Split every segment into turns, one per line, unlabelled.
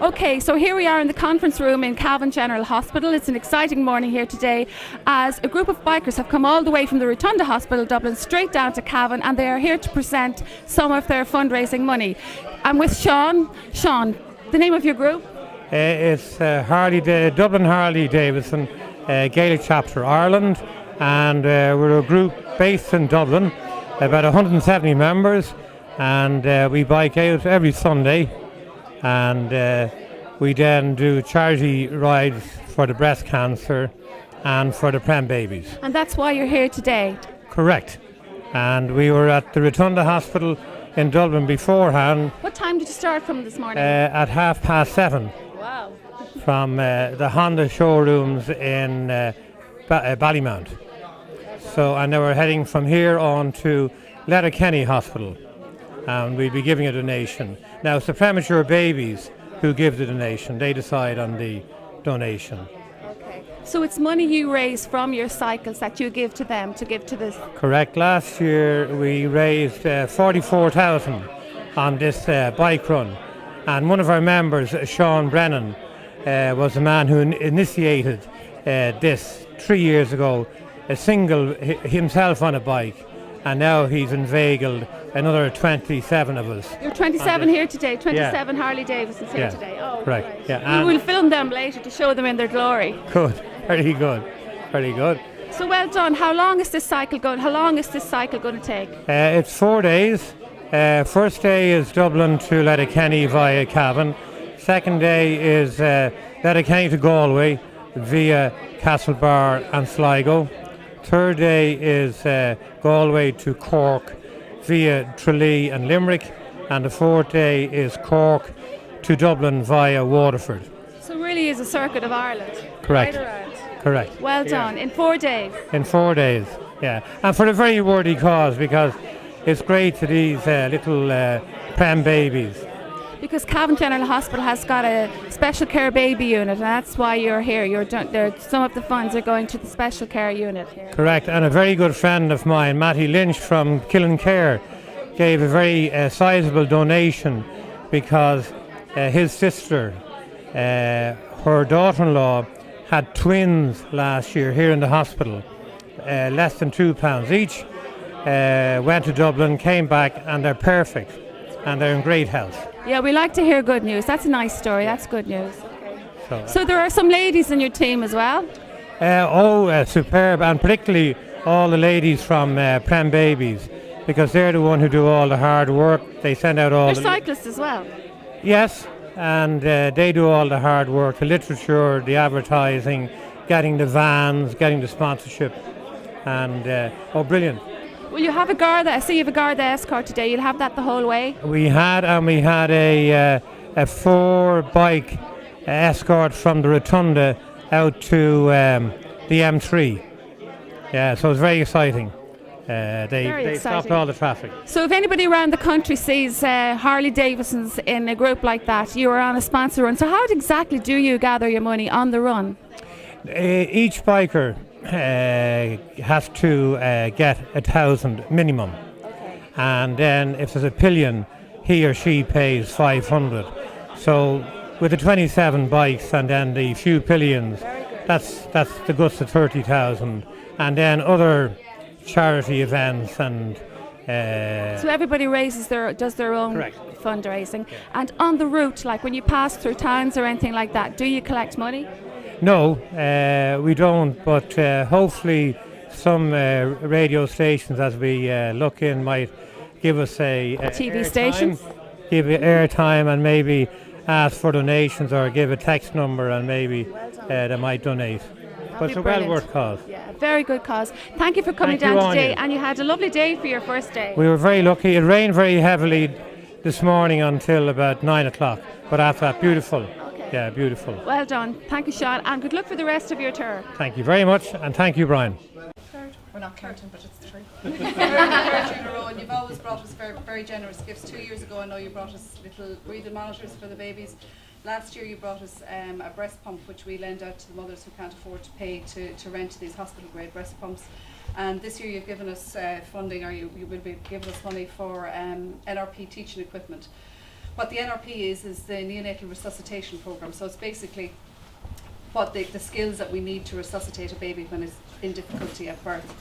Okay, so here we are in the conference room in Cavan General Hospital. It's an exciting morning here today as a group of bikers have come all the way from the Rotunda Hospital, Dublin, straight down to Cavan, and they are here to present some of their fundraising money. I'm with Sean. Sean, the name of your group?
It's Dublin Harley Davidson Gaelic Chapter Ireland, and we're a group based in Dublin, about 170 members, and we bike out every Sunday, and we then do charity rides for the breast cancer and for the prem babies.
And that's why you're here today?
Correct. And we were at the Rotunda Hospital in Dublin beforehand.
What time did you start from this morning?
At 7:30.
Wow.
From the Honda showrooms in Ballymount. So, and now we're heading from here on to Letterkenny Hospital, and we'll be giving a donation. Now it's the premature babies who give the donation. They decide on the donation.
Okay. So it's money you raise from your cycles that you give to them to give to this?
Correct. Last year we raised 44,000 on this bike run, and one of our members, Sean Brennan, was the man who initiated this 3 years ago, himself on a bike, and now he's inveigled another 27 of us.
You're 27 here today, 27 Harley Davidsons here today. Oh,
correct.
Right.
Yeah,
we will film them later to show them in their glory.
Good, very good, very good.
So well done. How long is this cycle going? How long is this cycle going to take?
It's 4 days. First day is Dublin to Letterkenny via Cavan. Second day is Letterkenny to Galway via Castlebar and Sligo. Third day is Galway to Cork via Tralee and Limerick, and the fourth day is Cork to Dublin via Waterford.
So it really is a circuit of Ireland.
Correct.
Right around.
Correct.
Well done. In 4 days.
In 4 days, yeah. And for a very worthy cause, because it's great to these little prem babies.
Because Cavan General Hospital has got a special care baby unit, and that's why you're here. Some of the funds are going to the special care unit here.
Correct, and a very good friend of mine, Matty Lynch from Killincare, gave a very sizable donation because his sister, her daughter-in-law, had twins last year here in the hospital, less than £2 each, went to Dublin, came back, and they're perfect, and they're in great health.
Yeah, we like to hear good news. That's a nice story. That's good news. So there are some ladies in your team as well?
Superb, and particularly all the ladies from Prem Babies, because they're the one who do all the hard work. They send out all
They're cyclists as well?
Yes, and they do all the hard work, the literature, the advertising, getting the vans, getting the sponsorship, and brilliant.
Well, you have a Garda. I see you have a Garda escort today. You'll have that the whole way?
We had a 4-bike escort from the Rotunda out to the M3. Yeah, so it's very exciting. They stopped all the traffic.
So if anybody around the country sees Harley Davidsons in a group like that, you are on a sponsor run. So how exactly do you gather your money on the run?
Each biker has to get 1,000 minimum, and then if there's a pillion, he or she pays 500. So with the 27 bikes and then the few pillions, that's the guts of 30,000, and then other charity events and.
So everybody does their own fundraising, and on the route, like when you pass through towns or anything like that, do you collect money?
No, we don't, but hopefully some radio stations, as we look in, might give us a
TV stations?
Give you airtime and maybe ask for donations or give a text number, and maybe they might donate. But it's a well worth cause.
Yeah, very good cause. Thank you for coming down today, and you had a lovely day for your first day.
We were very lucky. It rained very heavily this morning until about 9 o'clock, but after that, beautiful. Yeah, beautiful.
Well done. Thank you, Sean, and good luck for the rest of your tour.
Thank you very much, and thank you, Brian.
We're not counting, but it's 3. Third in a row, and you've always brought us very, very generous gifts. 2 years ago, I know you brought us little breathing monitors for the babies. Last year you brought us a breast pump which we lend out to the mothers who can't afford to pay to rent these hospital grade breast pumps. And this year you've given us funding, or you will be giving us money for NRP teaching equipment. What the NRP is the neonatal resuscitation program. So it's basically what the skills that we need to resuscitate a baby when it's in difficulty at birth.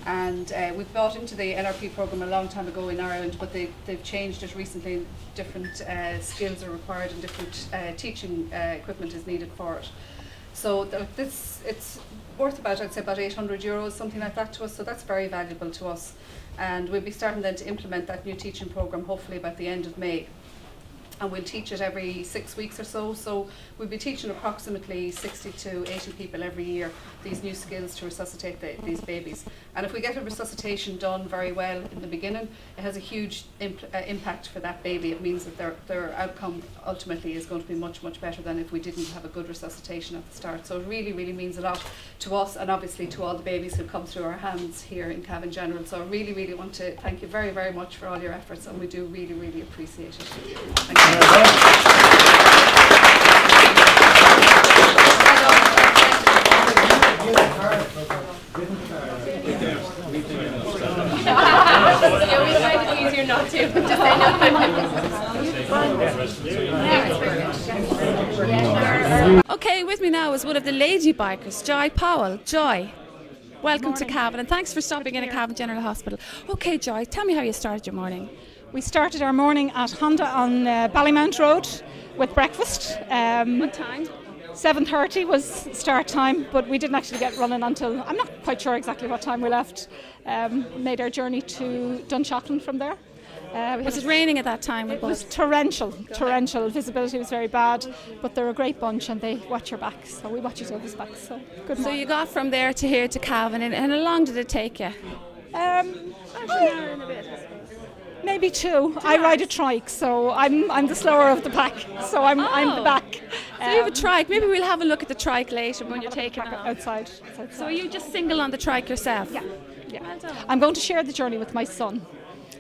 And we bought into the NRP program a long time ago in Ireland, but they've changed it recently. Different skills are required and different teaching equipment is needed for it. So it's worth about, I'd say, about €800, something like that to us. So that's very valuable to us. And we'll be starting then to implement that new teaching program hopefully by the end of May. And we'll teach it every 6 weeks or so. So we'll be teaching approximately 60 to 80 people every year these new skills to resuscitate these babies. And if we get a resuscitation done very well in the beginning, it has a huge impact for that baby. It means that their outcome ultimately is going to be much, much better than if we didn't have a good resuscitation at the start. So it really, really means a lot to us and obviously to all the babies who come through our hands here in Cavan General. So I really, really want to thank you very, very much for all your efforts, and we do really, really appreciate it. Thank you.
We find it easier not to. Just say no.
Okay, with me now is one of the lady bikers, Joy Powell. Joy, welcome to Cavan, and thanks for stopping in at Cavan General Hospital. Okay, Joy, tell me how you started your morning.
We started our morning at Honda on Ballymount Road with breakfast.
What time?
7:30 was start time, but we didn't actually get running until, I'm not quite sure exactly what time we left. Made our journey to Dunshaughlin from there.
Was it raining at that time?
It was torrential. Visibility was very bad, but they're a great bunch and they watch your back, so we watch each other's backs. So good morning.
So you got from there to here to Cavan, and how long did it take you?
An hour and a bit, I suppose. Maybe 2. I ride a trike, so I'm the slower of the pack. So I'm the back.
So you have a trike. Maybe we'll have a look at the trike later when you're taking off.
Outside.
So are you just single on the trike yourself?
Yeah.
Well done.
I'm going to share the journey with my son.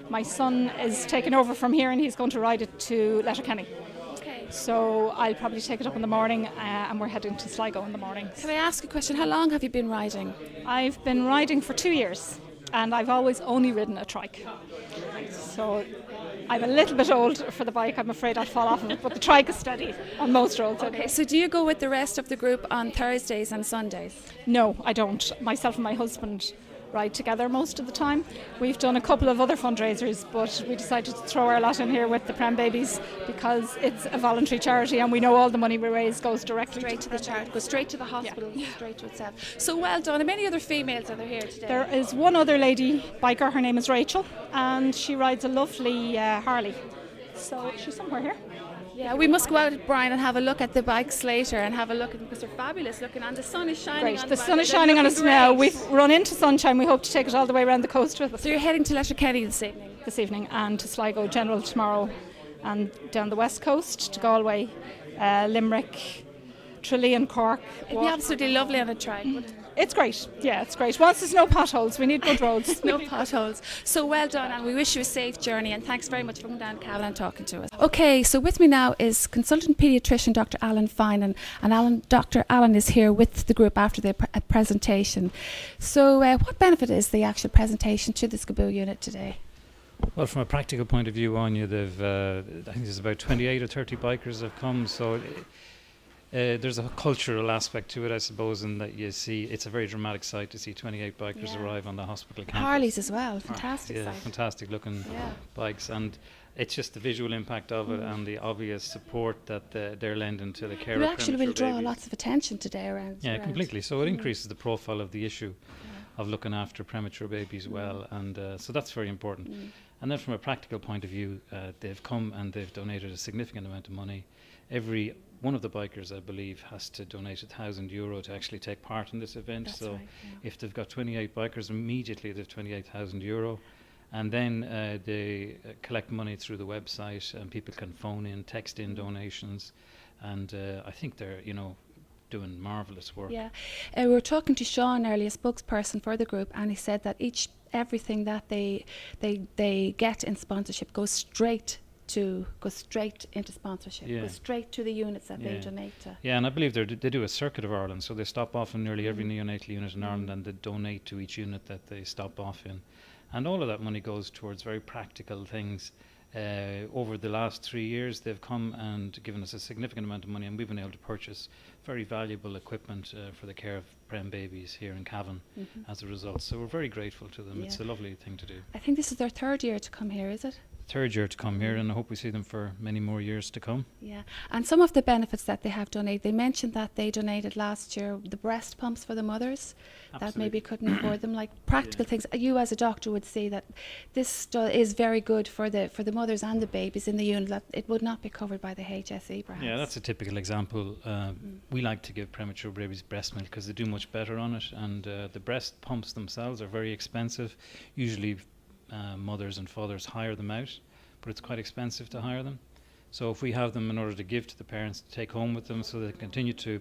My son is taking over from here and he's going to ride it to Letterkenny.
Okay.
So I'll probably take it up in the morning and we're heading to Sligo in the morning.
Can I ask a question? How long have you been riding?
I've been riding for 2 years and I've always only ridden a trike. So I'm a little bit old for the bike. I'm afraid I'll fall off of it, but the trike is steady on most roads.
Okay, so do you go with the rest of the group on Thursdays and Sundays?
No, I don't. Myself and my husband ride together most of the time. We've done a couple of other fundraisers, but we decided to throw our lot in here with the Prem Babies because it's a voluntary charity and we know all the money we raise goes directly
Straight to the charity, goes straight to the hospital, straight to itself. So well done. And many other females are here today?
There is one other lady biker, her name is Rachel, and she rides a lovely Harley. So she's somewhere here.
Yeah, we must go out, Brian, and have a look at the bikes later and have a look at them because they're fabulous looking, and the sun is shining
Great.
on
The
them.
sun is shining on us now. We've run into sunshine. We hope to take it all the way around the coast with us
So you're heading to Letterkenny this evening?
And to Sligo General tomorrow and down the west coast to Galway, Limerick, Tralee and Cork.
It'd be absolutely lovely on a trike.
It's great. Yeah, it's great. Once there's no potholes, we need good roads.
No potholes. So well done, and we wish you a safe journey, and thanks very much for coming down to Cavan and talking to us. Okay, so with me now is consultant paediatrician Dr. Alan Finan, and Dr. Alan is here with the group after the presentation. So what benefit is the actual presentation to the Skaboo unit today?
Well, from a practical point of view, Anya, I think there's about 28 or 30 bikers have come, so there's a cultural aspect to it, I suppose, in that you see it's a very dramatic sight to see 28 bikers arrive on the hospital campus.
Harleys as well, fantastic sight.
Fantastic looking bikes, and it's just the visual impact of it and the obvious support that they're lending to the care of
We actually will draw
babies.
lots of attention today around.
Yeah, completely. So it increases the profile of the issue of looking after premature babies well, and so that's very important. And then from a practical point of view, they've come and they've donated a significant amount of money. Every one of the bikers, I believe, has to donate €1,000 to actually take part in this event.
That's
so
right,
if they've got 28 bikers, immediately they've €28,000. And then they collect money through the website, and people can phone in, text in donations. And I think they're, doing marvellous work.
Yeah, we were talking to Sean earlier, spokesperson for the group, and he said that everything that they get in sponsorship goes straight to go straight into sponsorship,
Yeah.
go straight to the units that they
Yeah.
donate to.
Yeah, and I believe they do a circuit of Ireland, so they stop off in nearly every neonatal unit in Ireland, and they donate to each unit that they stop off in. And all of that money goes towards very practical things. Over the last 3 years, they've come and given us a significant amount of money, and we've been able to purchase very valuable equipment for the care of prem babies here in Cavan as a result. So we're very grateful to them.
Yeah.
It's a lovely thing to do.
I think this is their third year to come here, is it?
Third year to come here, and I hope we see them for many more years to come.
Yeah, and some of the benefits that they have donated, they mentioned that they donated last year the breast pumps for the mothers that maybe couldn't afford them, like practical things. You as a doctor would see that this is very good for the mothers and the babies in the unit, that it would not be covered by the HSE perhaps.
Yeah, that's a typical example. We like to give premature babies breast milk because they do much better on it, and the breast pumps themselves are very expensive. Usually mothers and fathers hire them out, but it's quite expensive to hire them. So if we have them in order to give to the parents to take home with them so they continue to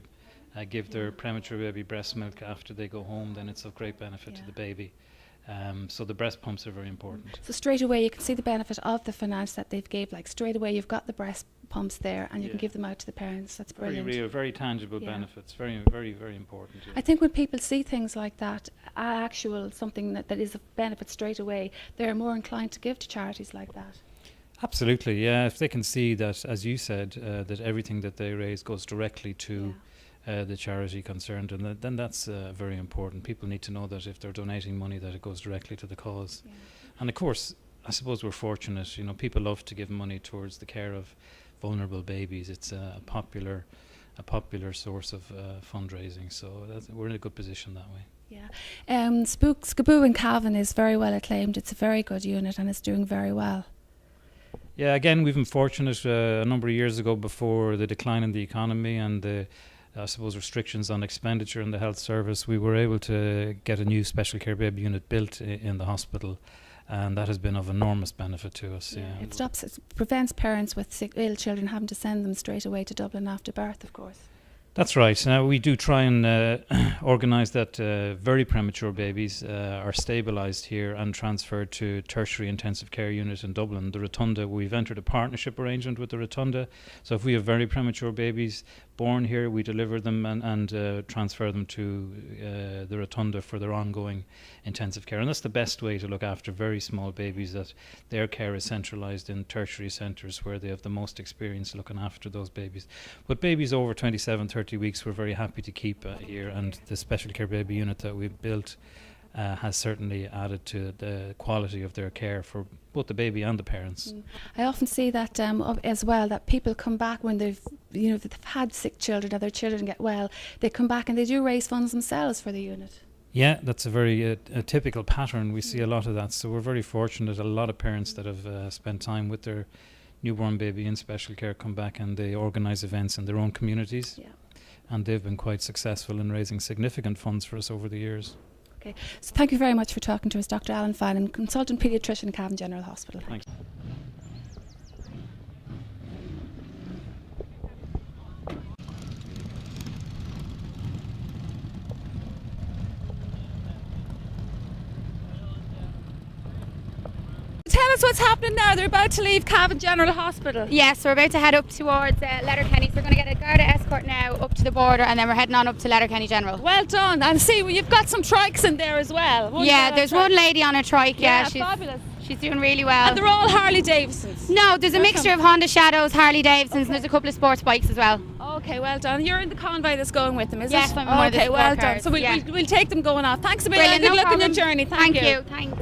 give their premature baby breast milk after they go home, then it's of great benefit to the baby. So the breast pumps are very important.
So straight away you can see the benefit of the finance that they've gave, like straight away you've got the breast pumps there and you can give them out to the parents. That's
Very
brilliant.
real, very tangible benefits, very, very, very important. Yeah.
I think when people see things like that, actual something that is of benefit straight away, they're more inclined to give to charities like that.
Absolutely, yeah. If they can see that, as you said, that everything that they raise goes directly to the charity concerned, and then that's very important. People need to know that if they're donating money, that it goes directly to the cause.
Yeah.
And of course, I suppose we're fortunate. You know, people love to give money towards the care of vulnerable babies. It's a popular source of fundraising. So we're in a good position that way.
Yeah, Skaboo in Cavan is very well acclaimed. It's a very good unit and it's doing very well.
Yeah, again, we've been fortunate a number of years ago, before the decline in the economy and the I suppose restrictions on expenditure in the health service, we were able to get a new special care baby unit built in the hospital, and that has been of enormous benefit to us. Yeah.
It prevents parents with ill children having to send them straight away to Dublin after birth, of course.
That's right. Now we do try and organise that very premature babies are stabilised here and transferred to tertiary intensive care unit in Dublin. The Rotunda, we've entered a partnership arrangement with the Rotunda. So if we have very premature babies born here, we deliver them and transfer them to the Rotunda for their ongoing intensive care. And that's the best way to look after very small babies, that their care is centralised in tertiary centres where they have the most experience looking after those babies. But babies over 27, 30 weeks we're very happy to keep here, and the special care baby unit that we've built has certainly added to the quality of their care for both the baby and the parents.
I often see that as well, that people come back when they've had sick children or their children get well, they come back and they do raise funds themselves for the unit.
Yeah, that's a very a typical pattern. We see a lot of that, so we're very fortunate. A lot of parents that have spent time with their newborn baby in special care come back and they organise events in their own communities.
Yeah.
And they've been quite successful in raising significant funds for us over the years.
Okay, so thank you very much for talking to us, Dr. Alan Fallon, consultant paediatrician at Cavan General Hospital.
Thanks.
Tell us what's happening now. They're about to leave Cavan General Hospital.
Yes, we're about to head up towards Letterkenny. So we're going to get a Garda escort now up to the border, and then we're heading on up to Letterkenny General.
Well done. And see, you've got some trikes in there as well.
Yeah, there's one lady on a trike.
Yeah,
she's
fabulous.
She's doing really well.
And they're all Harley Davidsons.
No, there's a mixture of Honda Shadows, Harley Davidsons, and there's a couple of sports bikes as well.
Okay, well done. You're in the convoy that's going with them, is
Yes,
it?
I'm in one of the
Okay, well
sport
done.
cars,
So we'll take them going off. Thanks a million.
Brilliant,
Good
no
luck on your
problem.
journey. Thank you.
Thanks.